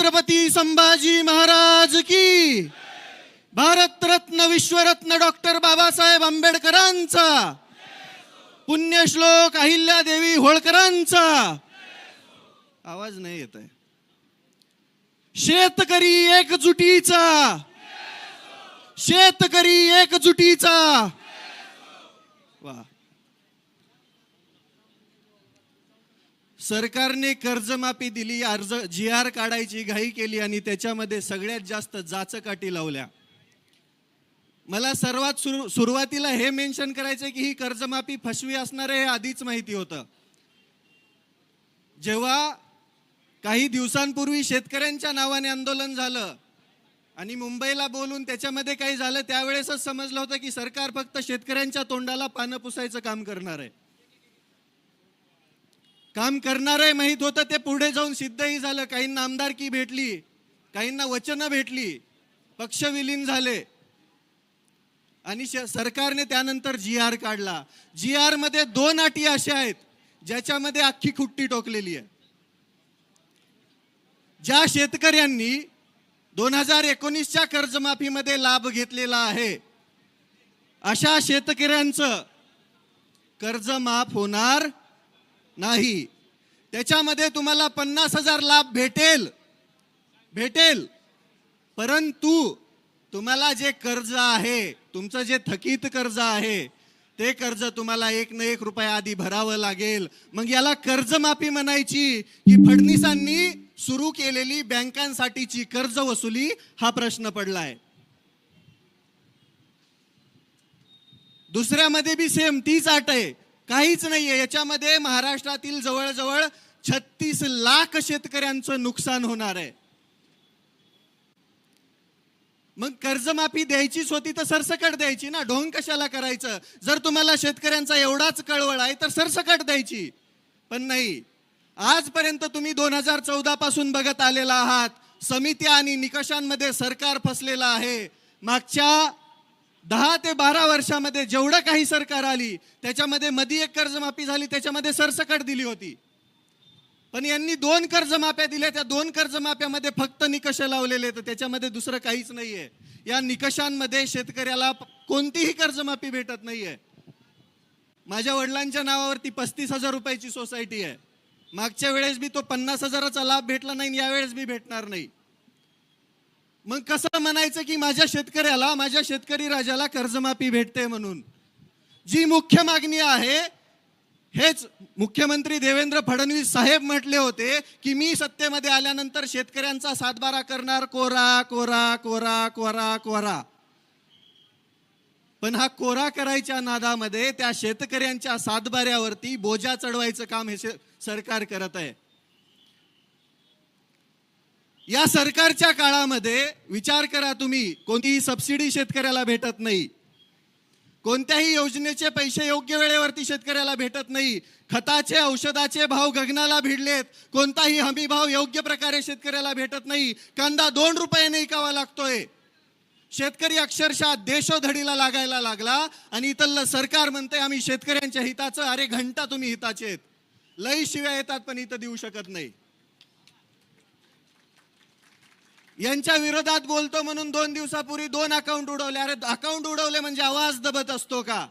छत्रपती संभाजी महाराज की, भारतरत्न विश्वरत्न डॉक्टर बाबासाहेब आंबेडकरांचा, पुण्यश्लोक अहिल्यादेवी होळकरांचा आवाज नाही येत आहे. शेतकरी एकजुटीचा, शेतकरी एकजुटीचा. वा. सरकारने कर्जमाफी दिली, अर्ज GR काढायची घाई केली आणि त्याच्यामध्ये सगळ्यात जास्त जाचकाठी लावल्या. मला सर्वात सुरुवातीला हे मेन्शन करायचं की ही कर्जमाफी फसवी असणार आहे हे आधीच माहिती होतं. जेव्हा काही दिवसांपूर्वी शेतकऱ्यांच्या नावाने आंदोलन झालं आणि मुंबईला बोलून त्याच्यामध्ये काही झालं, त्यावेळेसच समजलं होतं की सरकार फक्त शेतकऱ्यांच्या तोंडाला पानं पुसायचं काम करणार आहे. काम करणार आहे माहित होतं, ते पुढे जाऊन सिद्धही झालं. काहींना आमदारकी भेटली, काहींना वचनं भेटली, पक्ष विलीन झाले आणि सरकारने त्यानंतर GR काढला. GR मध्ये 2 अटी अशा आहेत ज्याच्यामध्ये अख्खी खुट्टी टोकलेली आहे. ज्या शेतकऱ्यांनी 2019च्या कर्जमाफीमध्ये लाभ घेतलेला आहे अशा शेतकऱ्यांचं कर्ज माफ होणार नाही. त्याच्यामध्ये तुम्हाला 50,000 लाभ भेटेल, परंतु तुम्हाला जे कर्ज आहे, तुमचं जे थकीत कर्ज आहे, ते कर्ज तुम्हाला 1 ना 1 रुपया आधी भरावं लागेल. मग याला कर्जमाफी म्हणायची की फडणवीसांनी सुरू केलेली बँकांसाठीची कर्ज वसुली, हा प्रश्न पडलाय. दुसऱ्यामध्ये बी सेम तीच अट आहे, काहीच नाहीये. याच्यामध्ये महाराष्ट्रातील जवळजवळ 36 लाख शेतकऱ्यांचं नुकसान होणार आहे. मग कर्जमाफी द्यायचीच होती तर सरसकट द्यायची ना, ढोंग कशाला करायचं? जर तुम्हाला शेतकऱ्यांचा एवढाच कळवळ आहे तर सरसकट द्यायची. पण नाही, आजपर्यंत तुम्ही 2014 पासून बघत आलेला आहात. समित्या आणि निकषांमध्ये सरकार फसलेलं आहे. मागच्या 10 ते 12 वर्षामध्ये जेवढं काही सरकार आली त्याच्यामध्ये मध्ये एक कर्जमाफी झाली, त्याच्यामध्ये सरसकट दिली होती. पण यांनी 2 कर्जमाफ्या दिल्या, त्या 2 कर्जमाफ्यामध्ये फक्त निकष लावलेले, तर त्याच्यामध्ये दुसरं काहीच नाहीये. या निकषांमध्ये शेतकऱ्याला कोणतीही कर्जमाफी भेटत नाहीये. माझ्या वडिलांच्या नावावरती 35,000 रुपयाची सोसायटी आहे. मागच्या वेळेस बी तो 50,000चा लाभ भेटला नाही, यावेळेस बी भेटणार नाही. मग कसं म्हणायचं की माझ्या शेतकऱ्याला, माझ्या शेतकरी राजाला कर्जमाफी भेटते म्हणून? जी मुख्य मागणी आहे, हेच मुख्यमंत्री देवेंद्र फडणवीस साहेब म्हटले होते की मी सत्तेमध्ये आल्यानंतर शेतकऱ्यांचा सातबारा करणार, कोरा कोरा कोरा कोरा कोरा. पण हा कोरा करायच्या नादामध्ये त्या शेतकऱ्यांच्या सातबाऱ्यावरती बोजा चढवायचं काम हे सरकार करत आहे. या सरकारच्या काळामध्ये विचार करा तुम्ही, कोणतीही सबसिडी शेतकऱ्याला भेटत नाही, कोणत्याही योजनेचे पैसे योग्य वेळेवरती शेतकऱ्याला भेटत नाही, खताचे औषधाचे भाव गगनाला भिडलेत, कोणताही हमी भाव योग्य प्रकारे शेतकऱ्याला भेटत नाही. कांदा 2 रुपयाने विकावा लागतोय. शेतकरी अक्षरशः देशोधडीला लागायला लागला आणि इथलं सरकार म्हणते आम्ही शेतकऱ्यांच्या हिताचं. अरे घंटा तुम्ही हिताचे आहेत, लई शिव्या येतात पण इथं देऊ शकत नाही. यांच्या विरोधात बोलतो म्हणून 2 दिवसापूर्वी 2 अकाउंट उडवले. अरे अकाउंट उडवले म्हणजे आवाज दबत असतो का?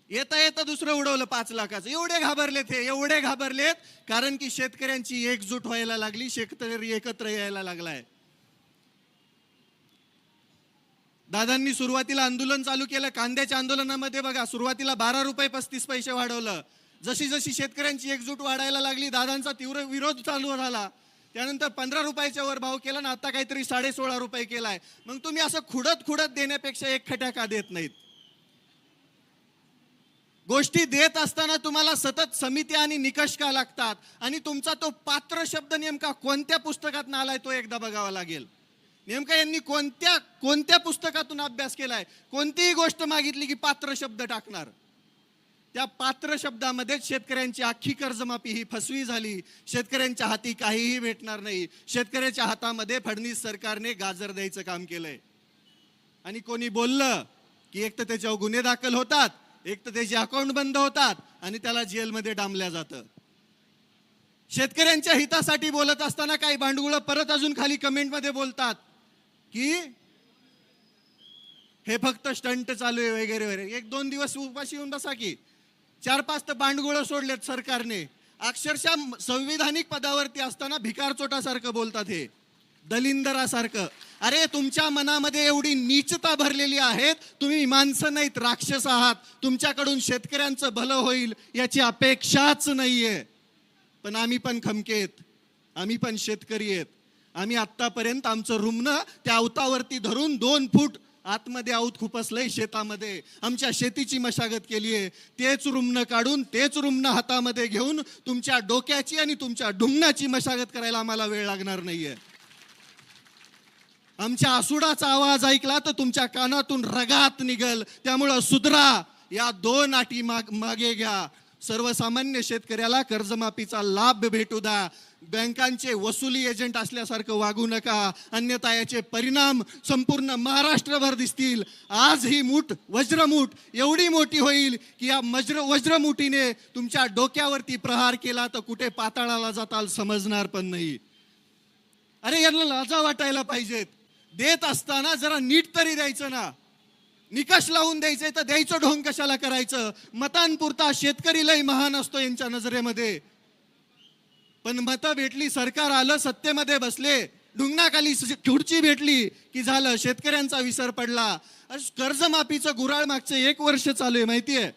येता येता दुसरं उडवलं 5 लाखाचं. एवढे घाबरलेत हे, एवढे घाबरलेत कारण की शेतकऱ्यांची एकजूट व्हायला लागली, शेतकरी एकत्र यायला लागलाय. दादांनी सुरुवातीला आंदोलन चालू केलं. कांद्याच्या आंदोलनामध्ये बघा, सुरुवातीला 12 रुपये 35 पैसे वाढवलं. जशी जशी शेतकऱ्यांची एकजूट वाढायला लागली, दादांचा तीव्र विरोध चालू झाला. त्यानंतर 15 रुपयाच्या वर भाव केला ना, आता काहीतरी 16.5 रुपये केलाय. मग तुम्ही असं खुडत देण्यापेक्षा एक खट्या का देत नाहीत? गोष्टी देत असताना तुम्हाला सतत समित्या आणि निकष का लागतात? आणि तुमचा तो पात्र शब्द नेमका कोणत्या पुस्तकातून आलाय तो एकदा बघावा लागेल. नेमका यांनी कोणत्या पुस्तकातून अभ्यास केलाय? कोणतीही गोष्ट मागितली की पात्र शब्द टाकणार. त्या पात्र शब्दामध्ये शेतकऱ्यांची अख्खी कर्जमाफी ही फसवी झाली. शेतकऱ्यांच्या हाती काहीही भेटणार नाही. शेतकऱ्याच्या हातामध्ये फडणवीस सरकारने गाजर द्यायचं काम केलंय. आणि कोणी बोललं की एक तर त्याच्यावर गुन्हे दाखल होतात, एक तर त्याचे अकाउंट बंद होतात आणि त्याला जेलमध्ये डांबल्या जातं. शेतकऱ्यांच्या हितासाठी बोलत असताना काही भांडवळ परत अजून खाली कमेंटमध्ये बोलतात की हे फक्त स्टंट चालू आहे वगैरे वगैरे. 1-2 दिवस उपाशी येऊन बसा की. 4-5 तर भांडवळ सोडलेत सरकारने. अक्षरशः संविधानिक पदावरती असताना भिकार चोटासारखं बोलतात, हे दलिंदरासारखं. अरे तुमच्या मनामध्ये एवढी नीचता भरलेली आहे, तुम्ही माणसं नाहीत, राक्षस आहात. तुमच्याकडून शेतकऱ्यांचं भलं होईल याची अपेक्षाच नाहीये. पण आम्ही पण खमकेत, आम्ही पण शेतकरी आहेत. आम्ही आत्तापर्यंत आमचं रुमणं त्या अवतावरती धरून 2 फूट आतमध्ये आऊत खुपसलंय शेतामध्ये. आमच्या शेतीची मशागत केली आहे. तेच रुमणं काढून, तेच रुमणं हातामध्ये घेऊन तुमच्या डोक्याची आणि तुमच्या ढुंगणाची मशागत करायला आम्हाला वेळ लागणार नाहीये. आमच्या आसुडाचा आवाज ऐकला तर तुमच्या कानातून रगात निघल. त्यामुळं सुधरा. या 2 अटी मागे घ्या. सर्वसामान्य शेतकऱ्याला कर्जमाफीचा लाभ भेटू द्या. बँकांचे वसुली एजंट असल्यासारखं वागू नका, अन्यथा याचे परिणाम संपूर्ण महाराष्ट्रभर दिसतील. आज ही मूठ, वज्रमूठ एवढी मोठी होईल की या वज्रमुठीने तुमच्या डोक्यावरती प्रहार केला तर कुठे पाताळाला जाताल समजणार पण नाही. अरे यांना लाजा वाटायला पाहिजेत. देत असताना जरा नीट तरी द्यायचं ना. निकष लावून द्यायचंय तर द्यायचं ढोंग कशाला करायचं. मतांपुरता शेतकरी लय महान असतो यांच्या नजरेमध्ये. पण मतं भेटली, सरकार आलं, सत्तेमध्ये बसले, ढुंगणाखाली खुर्ची भेटली की झालं, शेतकऱ्यांचा विसर पडला. कर्जमाफीचं गुऱ्हाळ मागचं 1 वर्ष चालू आहे माहितीये.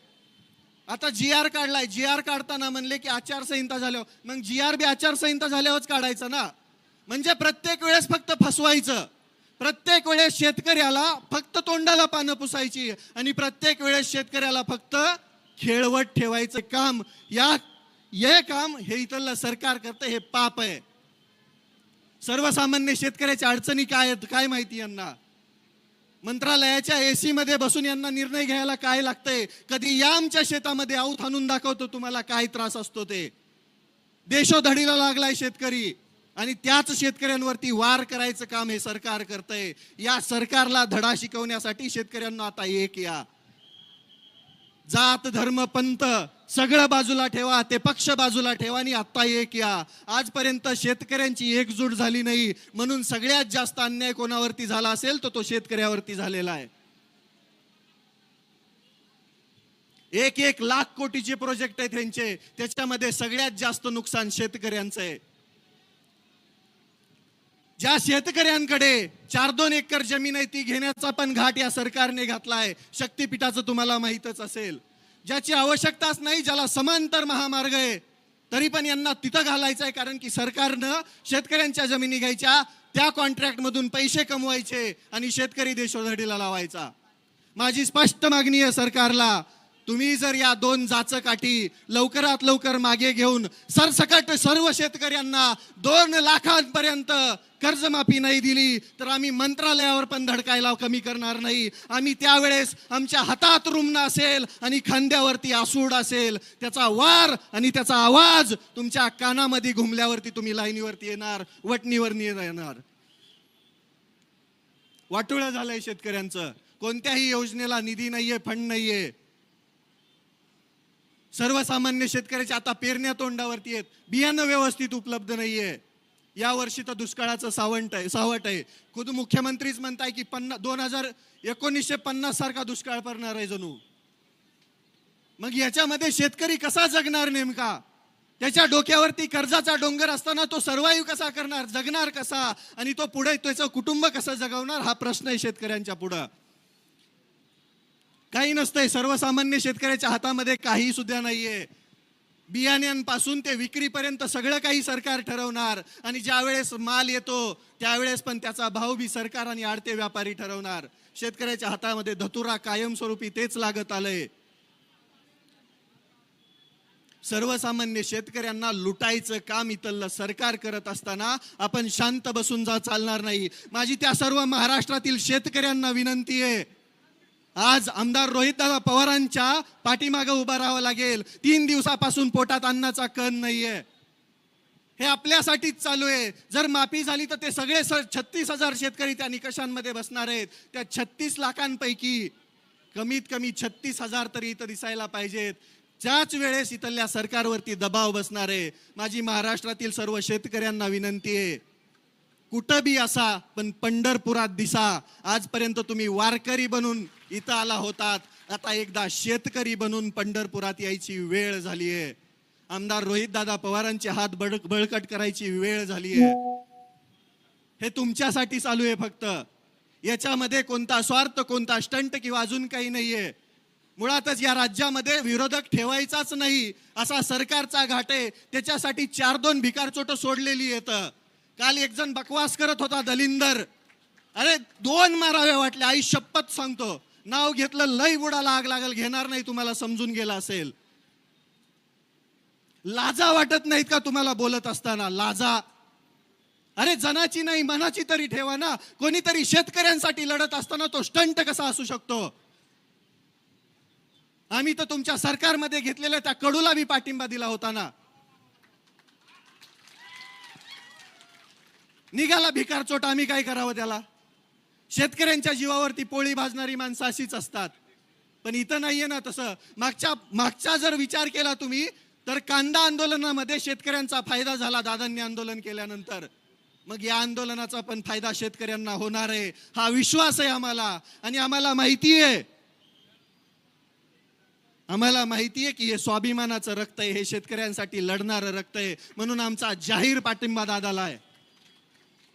आता GR काढलाय. GR काढताना म्हणले की आचारसंहिता झाल्यावर, मग GR बी आचारसंहिता झाल्यावरच काढायचं ना. म्हणजे प्रत्येक वेळेस फक्त फसवायचं, प्रत्येक वेळेस शेतकऱ्याला फक्त तोंडाला पानं पुसायची आणि प्रत्येक वेळेस शेतकऱ्याला फक्त खेळवत ठेवायचं काम. हे काम हे इथलं सरकार करतं, हे पाप आहे. सर्वसामान्य शेतकऱ्याच्या अडचणी काय आहेत काय माहिती यांना. मंत्रालयाच्या AC मध्ये बसून यांना निर्णय घ्यायला काय लागतंय. कधी या आमच्या शेतामध्ये आऊत आणून दाखवतो तुम्हाला काय त्रास असतो ते. देशोधडीला लागलाय शेतकरी आणि त्याच शेतकऱ्यांवरती वार करायचं काम हे सरकार करतंय. या सरकारला धडा शिकवण्यासाठी शेतकऱ्यांना आता एक या. जात धर्म पंथ सगळं बाजूला ठेवा, ते पक्ष बाजूला ठेवा आणि आता एक या. आजपर्यंत शेतकऱ्यांची एकजूट झाली नाही, म्हणून सगळ्यात जास्त अन्याय कोणावरती झाला असेल तर तो शेतकऱ्यावरती झालेला आहे. 1-1 लाख कोटीचे प्रोजेक्ट आहेत त्यांचे, त्याच्यामध्ये सगळ्यात जास्त नुकसान शेतकऱ्यांचं आहे. ज्या शेतकऱ्यांकडे 4-2 एकर जमीन आहे ती घेण्याचा पण घाट या सरकारने घातलाय. शक्तीपीठाचं तुम्हाला माहीतच असेल. ज्याची आवश्यकताच नाही, ज्याला समांतर महामार्ग आहे, तरी पण यांना तिथं घालायचं आहे. कारण की सरकारनं शेतकऱ्यांच्या जमिनी घ्यायच्या, त्या कॉन्ट्रॅक्टमधून पैसे कमवायचे आणि शेतकरी देशोधडीला लावायचा. माझी स्पष्ट मागणी आहे सरकारला, तुम्ही जर या 2 जाचकाठी लवकरात लवकर मागे घेऊन सरसकट सर्व शेतकऱ्यांना 2 लाखांपर्यंत कर्जमाफी नाही दिली तर आम्ही मंत्रालयावर पण धडकायला कमी करणार नाही. आम्ही त्यावेळेस आमच्या हातात रुमणं असेल आणि खांद्यावरती आसूड असेल, त्याचा वार आणि त्याचा आवाज तुमच्या कानामध्ये घुमल्यावरती तुम्ही लाईनीवरती येणार, वटणीवर येणार. वाटोळं झालंय शेतकऱ्यांचं. कोणत्याही योजनेला निधी नाहीये, फंड नाहीये. सर्वसामान्य शेतकऱ्याचे आता पेरण्या तोंडावरती आहेत, बियाणं व्यवस्थित उपलब्ध नाहीये. या वर्षी तर दुष्काळाचं सावट आहे. खुद मुख्यमंत्रीच म्हणताय की 1950 सारखा दुष्काळ पडणार आहे जणू. मग याच्यामध्ये शेतकरी कसा जगणार नेमका. त्याच्या डोक्यावरती कर्जाचा डोंगर असताना तो सर्वाईव्ह कसा करणार, जगणार कसा, आणि तो पुढे त्याचं कुटुंब कसं जगवणार, हा प्रश्न आहे शेतकऱ्यांच्या पुढं. काही नसतंय, सर्वसामान्य शेतकऱ्याच्या हातामध्ये काही सुद्धा नाहीये. बियाण्यांपासून ते विक्रीपर्यंत सगळं काही सरकार ठरवणार आणि ज्या वेळेस माल येतो त्यावेळेस पण त्याचा भाव बी सरकार आणि आडते व्यापारी ठरवणार. शेतकऱ्याच्या हातामध्ये धतुरा कायमस्वरूपी तेच लागत आलंय. सर्वसामान्य शेतकऱ्यांना लुटायचं काम इथलं सरकार करत असताना आपण शांत बसून चालणार नाही. माझी त्या सर्व महाराष्ट्रातील शेतकऱ्यांना विनंती आहे, आज आमदार रोहितदादा पवारांच्या पाठीमागे उभा राहावं लागेल. 3 दिवसापासून पोटात अन्नाचा कण नाहीये. हे आपल्यासाठीच चालू आहे. जर माफी झाली तर ते सगळे 36,000 शेतकरी त्या निकषांमध्ये बसणार आहेत. त्या 36 लाखांपैकी कमीत कमी 36,000 तरी इथं दिसायला पाहिजेत. त्याच वेळेस इथल्या सरकारवरती दबाव बसणार आहे. माझी महाराष्ट्रातील सर्व शेतकऱ्यांना विनंती आहे, कुठं बी असा पण पंढरपुरात दिसा. आजपर्यंत तुम्ही वारकरी बनून इथं आला होतात, आता एकदा शेतकरी बनून पंढरपुरात यायची वेळ झाली आहे. आमदार रोहितदादा पवारांचे हात बळकट करायची वेळ झाली आहे. हे तुमच्यासाठी चालू आहे फक्त. याच्यामध्ये कोणता स्वार्थ, कोणता स्टंट किंवा अजून काही नाहीये. मुळातच या राज्यामध्ये विरोधक ठेवायचाच नाही असा सरकारचा घाट आहे. त्याच्यासाठी 4-2 भिकारचोट सोडलेली येतं. काल एक जण बकवास करत होता, दलिंदर. अरे 2 मारावे वाटले, आई शपथ सांगतो. नाव घेतलं लई बुडाला आग लागल, घेणार नाही, तुम्हाला समजून गेला असेल. लाजा वाटत नाहीत का तुम्हाला बोलत असताना? लाजा. अरे जनाची नाही मनाची तरी ठेवा ना. कोणीतरी शेतकऱ्यांसाठी लढत असताना तो स्टंट कसा असू शकतो? आम्ही तर तुमच्या सरकारमध्ये घेतलेल्या त्या कडूला बी पाठिंबा दिला होता ना. निघाला भिकारचोट, आम्ही काय करावं त्याला? शेतकऱ्यांच्या जीवावरती पोळी भाजणारी माणसं अशीच असतात. पण इथं नाहीये ना तसं. मागचा जर विचार केला तुम्ही तर कांदा आंदोलनामध्ये शेतकऱ्यांचा फायदा झाला दादांनी आंदोलन केल्यानंतर. मग या आंदोलनाचा पण फायदा शेतकऱ्यांना होणार आहे, हा विश्वास आहे आम्हाला. आणि आम्हाला माहिती आहे, की हे स्वाभिमानाचं रक्त आहे, हे शेतकऱ्यांसाठी लढणारं रक्त आहे. म्हणून आमचा जाहीर पाठिंबा दादाला आहे.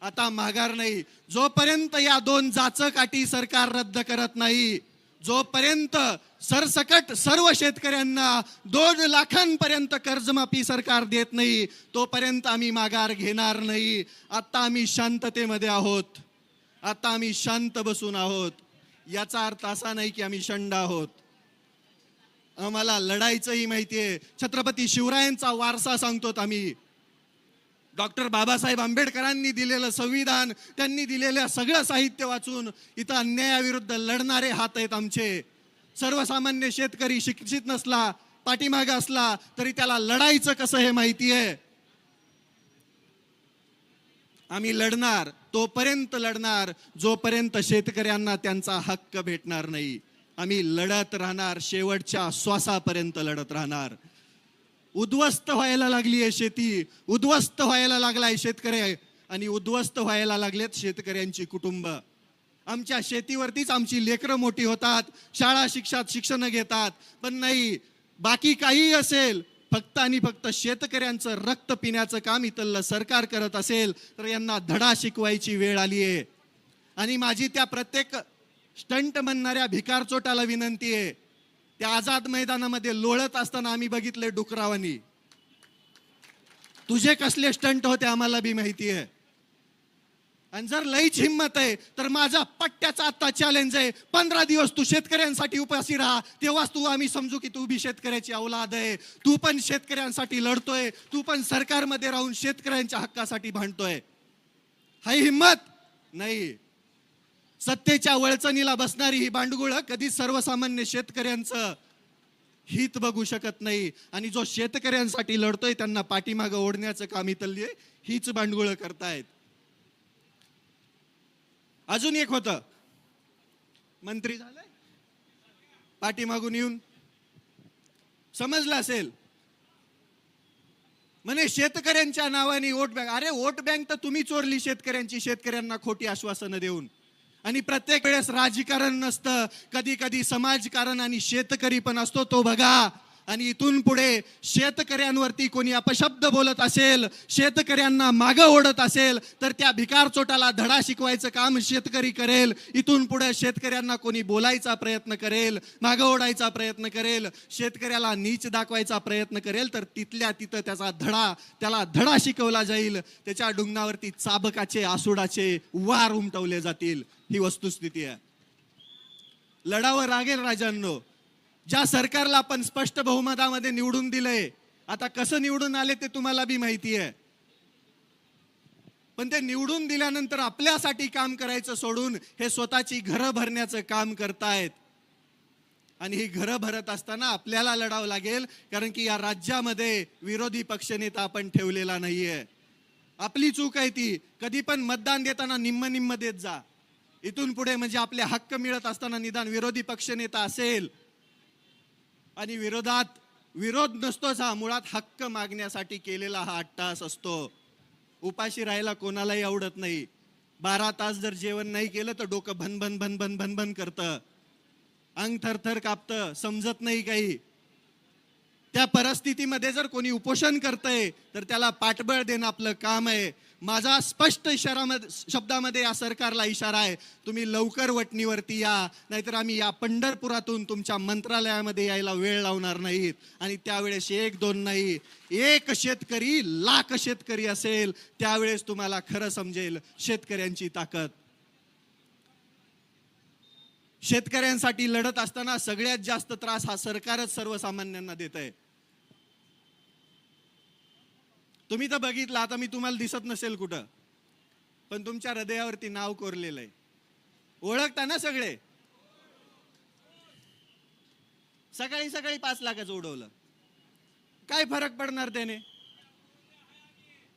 आता माघार नाही. जोपर्यंत या 2 जाचकाठी सरकार रद्द करत नाही, जोपर्यंत सरसकट सर्व शेतकऱ्यांना 2 लाखांपर्यंत कर्जमाफी सरकार देत नाही, तोपर्यंत आम्ही माघार घेणार नाही. आता आम्ही शांततेमध्ये आहोत, आता आम्ही शांत बसून आहोत. याचा अर्थ असा नाही की आम्ही शंड आहोत. आम्हाला लढायचंही माहितीये. छत्रपती शिवरायांचा वारसा सांगतोत आम्ही. डॉक्टर बाबासाहेब आंबेडकरांनी दिलेलं संविधान, त्यांनी दिलेलं सगळं साहित्य वाचून इथं अन्यायाविरुद्ध लढणारे हात आहेत आमचे. सर्वसामान्य शेतकरी शिक्षित नसला, पाठीमागे असला तरी त्याला लढायचं कसं हे माहिती आहे. आम्ही लढणार, तोपर्यंत लढणार जोपर्यंत शेतकऱ्यांना त्यांचा हक्क भेटणार नाही. आम्ही लढत राहणार, शेवटच्या श्वासापर्यंत लढत राहणार. उद्ध्वस्त व्हायला लागली आहे शेती, उद्ध्वस्त व्हायला लागलाय शेतकरी, आणि उद्ध्वस्त व्हायला लागलेत शेतकऱ्यांची कुटुंब. आमच्या शेतीवरतीच आमची लेकरं मोठी होतात, शाळा शिक्षण घेतात. पण नाही, बाकी काही असेल, फक्त आणि फक्त शेतकऱ्यांचं रक्त पिण्याचं काम इथलं सरकार करत असेल तर यांना धडा शिकवायची वेळ आली आहे. आणि माझी त्या प्रत्येक स्टंट म्हणणाऱ्या भिकारचोटाला विनंती आहे. त्या आझाद मैदानामध्ये लोळत असताना आम्ही बघितले डुकरावानी. तुझे कसले स्टंट होते आम्हाला बी माहिती आहे. आणि जर लईच हिंमत आहे तर माझा पट्ट्याचा आता चॅलेंज आहे, 15 दिवस तू शेतकऱ्यांसाठी उपाशी राहा, तेव्हाच तू आम्ही समजू की तू बी शेतकऱ्याची औलाद आहे. तू पण शेतकऱ्यांसाठी लढतोय, तू पण सरकारमध्ये राहून शेतकऱ्यांच्या हक्कासाठी भांडतोय. हाय हिंमत नाही. सत्तेच्या वळचणीला बसणारी ही बांडगुळ कधीच सर्वसामान्य शेतकऱ्यांचं हित बघू शकत नाही. आणि जो शेतकऱ्यांसाठी लढतोय त्यांना पाठीमागं ओढण्याचं काम इथली हीच बांडगुळ करतायत. अजून एक होतं, मंत्री झालंय पाठीमागून येऊन, समजलं असेल, म्हणे शेतकऱ्यांच्या नावाने वोट बँक. अरे वोट बँक तर तुम्ही चोरली शेतकऱ्यांची, शेतकऱ्यांना खोटी आश्वासनं देऊन. आणि प्रत्येक वेळेस राजकारण नसतं, कधी कधी समाजकारण आणि शेतकरी पण असतो, तो बघा. आणि इथून पुढे शेतकऱ्यांवरती कोणी अपशब्द बोलत असेल, शेतकऱ्यांना मागं ओढत असेल तर त्या भिकारचोटाला धडा शिकवायचं काम शेतकरी करेल. इथून पुढे शेतकऱ्यांना कोणी बोलायचा प्रयत्न करेल, मागं ओढायचा प्रयत्न करेल, शेतकऱ्याला नीच दाखवायचा प्रयत्न करेल तर तिथल्या तिथं त्याला धडा शिकवला जाईल. त्याच्या डुंगणावरती चाबकाचे आसुडाचे वार उमटवले जातील. ही वस्तुस्थिती आहे. लढावं लागेल राजांनो. ज्या सरकारला आपण स्पष्ट बहुमतामध्ये निवडून दिलंय, आता कसं निवडून आले ते तुम्हाला बी माहिती आहे. पण ते निवडून दिल्यानंतर आपल्यासाठी काम करायचं सोडून हे स्वतःची घरं भरण्याचं काम करतायत. आणि ही घरं भरत असताना आपल्याला लढावं लागेल, कारण की या राज्यामध्ये विरोधी पक्षनेता आपण ठेवलेला नाहीये. आपली चूक आहे ती. कधी पण मतदान देताना निम्म देत जा. इथून पुढे म्हणजे आपले हक्क मिळत असताना निदान विरोधी पक्षनेता असेल आणि विरोधात विरोध नसतोच हा, मुळात हक्क मागण्यासाठी केलेला हा अट्टहास असतो. उपाशी राहायला कोणालाही आवडत नाही. 12 तास जर जेवण नाही केलं तर डोकं भन भन भन भन भन भन करतं, अंग थरथर कापतं, समजत नाही काही. त्या परिस्थितीमध्ये जर कोणी उपोषण करतंय तर त्याला पाठबळ देणं आपलं काम आहे. माझा स्पष्ट शब्दामध्ये या सरकारला इशारा आहे, तुम्ही लवकर वटणीवरती या, नाहीतर आम्ही या पंढरपुरातून तुमच्या मंत्रालयामध्ये यायला वेळ लावणार नाहीत. आणि त्यावेळेस 1-2 नाही, 1 शेतकरी लाख शेतकरी असेल, त्यावेळेस तुम्हाला खरं समजेल शेतकऱ्यांची ताकद. शेतकऱ्यांसाठी लढत असताना सगळ्यात जास्त त्रास हा सरकारच सर्वसामान्यांना देत आहे. तुम्ही तर बघितलं, आता मी तुम्हाला दिसत नसेल कुठं, पण तुमच्या हृदयावरती नाव कोरलेलं आहे. ओळखता ना सगळे? सकाळी सकाळी 5 लाखाचं उडवलं, काय फरक पडणार त्याने?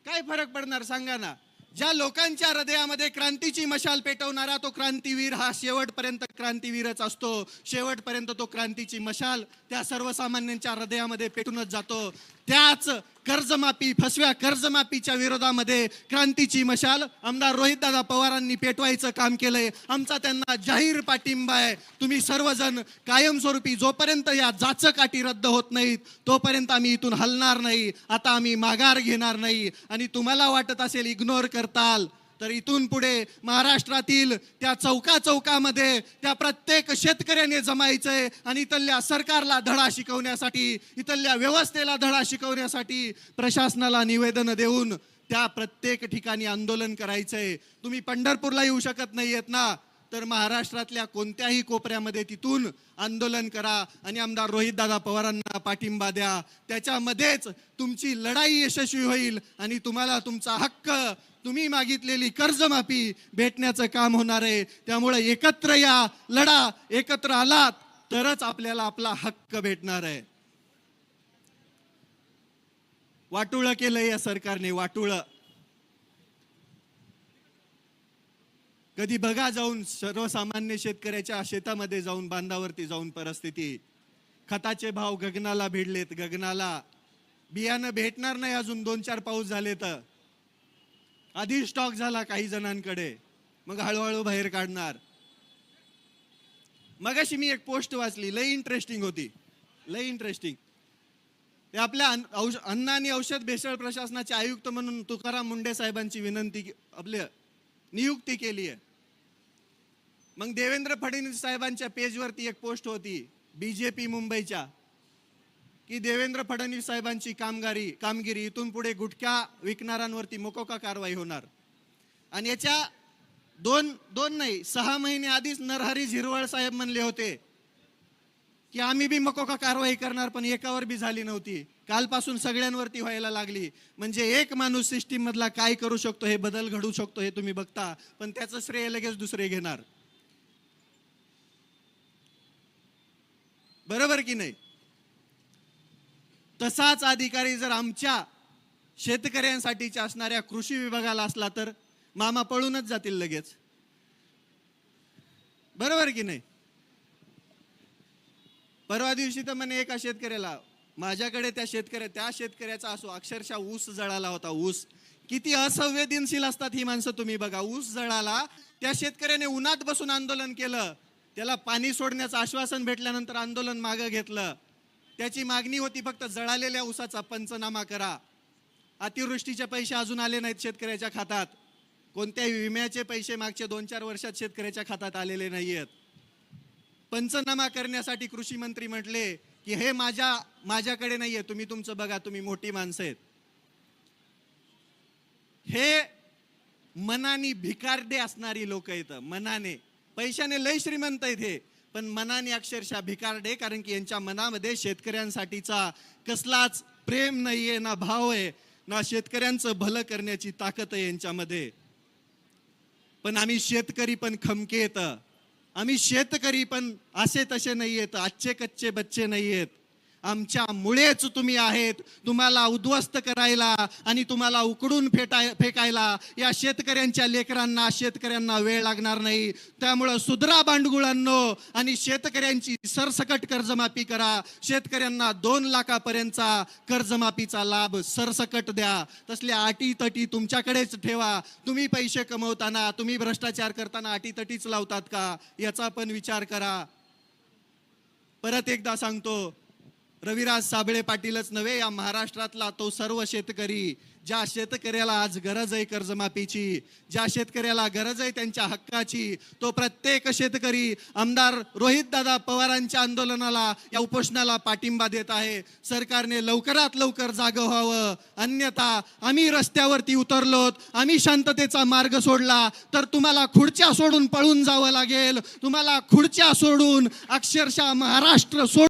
काय फरक पडणार सांगा ना? ज्या लोकांच्या हृदयामध्ये क्रांतीची मशाल पेटवणारा तो क्रांतीवीर हा शेवटपर्यंत क्रांतीवीरच असतो. शेवटपर्यंत तो क्रांतीची मशाल त्या सर्वसामान्यांच्या हृदयामध्ये पेटूनच जातो. त्याच कर्जमाफी, फसव्या कर्जमाफीच्या विरोधामध्ये क्रांतीची मशाल आमदार रोहितदादा पवारांनी पेटवायचं काम केलंय. आमचा त्यांना जाहीर पाठिंबा आहे. तुम्ही सर्वजण कायमस्वरूपी, जोपर्यंत या जाचक अटी रद्द होत नाहीत तोपर्यंत आम्ही इथून हलणार नाही. आता आम्ही माघार घेणार नाही. आणि तुम्हाला वाटत असेल इग्नोर करताल, तर इथून पुढे महाराष्ट्रातील त्या चौकामध्ये त्या प्रत्येक शेतकऱ्याने जमायचंय आणि इथल्या सरकारला धडा शिकवण्यासाठी, इथल्या व्यवस्थेला धडा शिकवण्यासाठी प्रशासनाला निवेदन देऊन त्या प्रत्येक ठिकाणी आंदोलन करायचंय. तुम्ही पंढरपूरला येऊ शकत नाहीयेत ना, तर महाराष्ट्रातल्या कोणत्याही कोपऱ्यामध्ये तिथून आंदोलन करा आणि आमदार रोहितदादा पवारांना पाठिंबा द्या. त्याच्यामध्येच तुमची लढाई यशस्वी होईल आणि तुम्हाला तुमचा हक्क, तुम्ही मागितलेली कर्जमाफी भेटण्याचं काम होणार आहे. त्यामुळे एकत्र या, लढा. एकत्र आलात तरच आपल्याला आपला हक्क भेटणार आहे. वाटुळं केलंय या सरकारने, वाटुळं. कधी बघा जाऊन सर्वसामान्य शेतकऱ्याच्या शेतामध्ये जाऊन, बांधावरती जाऊन परिस्थिती. खताचे भाव गगनाला भिडलेत, गगनाला. बियाणं भेटणार नाही अजून 2-4 पाऊस झाले तर. आधी स्टॉक झाला काही जणांकडे, मग हळूहळू बाहेर काढणार. मगाशी मी एक पोस्ट वाचली, लई इंटरेस्टिंग होती, लई इंटरेस्टिंग. ते आपल्या अन्न आणि औषध भेसळ प्रशासनाचे आयुक्त म्हणून तुकाराम मुंडे साहेबांची आपल्या नियुक्ती केली आहे. मग देवेंद्र फडणवीस साहेबांच्या पेजवरती एक पोस्ट होती बीजेपी मुंबईच्या, की देवेंद्र फडणवीस साहेबांची कामगिरी इथून पुढे गुटखा विकणाऱ्यांवरती मोकोका कारवाई होणार. आणि याच्या 6 महिने आधीच नरहरी झिरवळ साहेब म्हणले होते की आम्ही बी मकोका कारवाई करणार, पण एकावर बी झाली नव्हती. कालपासून सगळ्यांवरती व्हायला लागली. म्हणजे एक माणूस सिस्टीम मधला काय करू शकतो, हे बदल घडू शकतो, हे तुम्ही बघता, पण त्याचं श्रेय लगेच दुसरे घेणार. बरोबर की नाही? तसाच अधिकारी जर आमच्या शेतकऱ्यांसाठीच्या असणाऱ्या कृषी विभागाला असला तर मामा पळूनच जातील लगेच. बरोबर की नाही? परवा दिवशी तर म्हणे एका शेतकऱ्याला, माझ्याकडे त्या शेतकऱ्याचा असो, अक्षरशः ऊस जळाला होता. ऊस किती असंवेदनशील असतात ही माणसं, तुम्ही बघा. ऊस जळाला, त्या शेतकऱ्याने उन्हात बसून आंदोलन केलं. त्याला पाणी सोडण्याचं आश्वासन भेटल्यानंतर आंदोलन मागे घेतलं. त्याची मागणी होती फक्त जळालेल्या ऊसाचा पंचनामा करा. अतिवृष्टीचे पैसे अजून आले नाहीत शेतकऱ्याच्या खात्यात. कोणत्याही विम्याचे पैसे मागच्या 2-4 वर्षात शेतकऱ्याच्या खात्यात आलेले नाहीयेत. पंचनामा करण्यासाठी कृषी मंत्री म्हटले की हे माझ्याकडे नाहीये, तुम्ही तुमचं बघा, तुम्ही मोठी माणसं आहेत. हे मनाने भिकारडे असणारी लोक आहेत. मनाने, पैशाने लय श्रीमंत आहेत हे, पण मनाने अक्षरशः भिकारडे. कारण की यांच्या मनामध्ये शेतकऱ्यांसाठीचा कसलाच प्रेम नाहीये, ना भाव आहे, ना शेतकऱ्यांचं भलं करण्याची ताकद आहे यांच्यामध्ये. पण आम्ही शेतकरी पण खमके आम्ही शेतकरी पण असे तसे नाहीयेत, आजचे कच्चे बच्चे नाहीयेत. आमच्यामुळेच तुम्ही आहेत. तुम्हाला उद्ध्वस्त करायला आणि तुम्हाला उकडून फेकायला या शेतकऱ्यांच्या लेकरांना, शेतकऱ्यांना वेळ लागणार नाही. त्यामुळं सुधरा बांडगुळांनो आणि शेतकऱ्यांची सरसकट कर्जमाफी करा. शेतकऱ्यांना 2 लाखापर्यंतचा कर्जमाफीचा लाभ सरसकट द्या. तसल्या अटीतटी तुमच्याकडेच ठेवा. तुम्ही पैसे कमवताना, तुम्ही भ्रष्टाचार करताना अटीतटीच लावतात का, याचा पण विचार करा. परत एकदा सांगतो, रविराज साबळे पाटीलच नव्हे, या महाराष्ट्रातला तो सर्व शेतकरी, ज्या शेतकऱ्याला आज गरज आहे कर्जमाफीची, ज्या शेतकऱ्याला गरज आहे त्यांच्या हक्काची, तो प्रत्येक शेतकरी आमदार रोहितदादा पवारांच्या आंदोलनाला, या उपोषणाला पाठिंबा देत आहे. सरकारने लवकरात लवकर जागं व्हावं, अन्यथा आम्ही रस्त्यावरती उतरलोत, आम्ही शांततेचा मार्ग सोडला तर तुम्हाला खुर्च्या सोडून पळून जावं लागेल. तुम्हाला खुर्च्या सोडून अक्षरशः महाराष्ट्र सोडून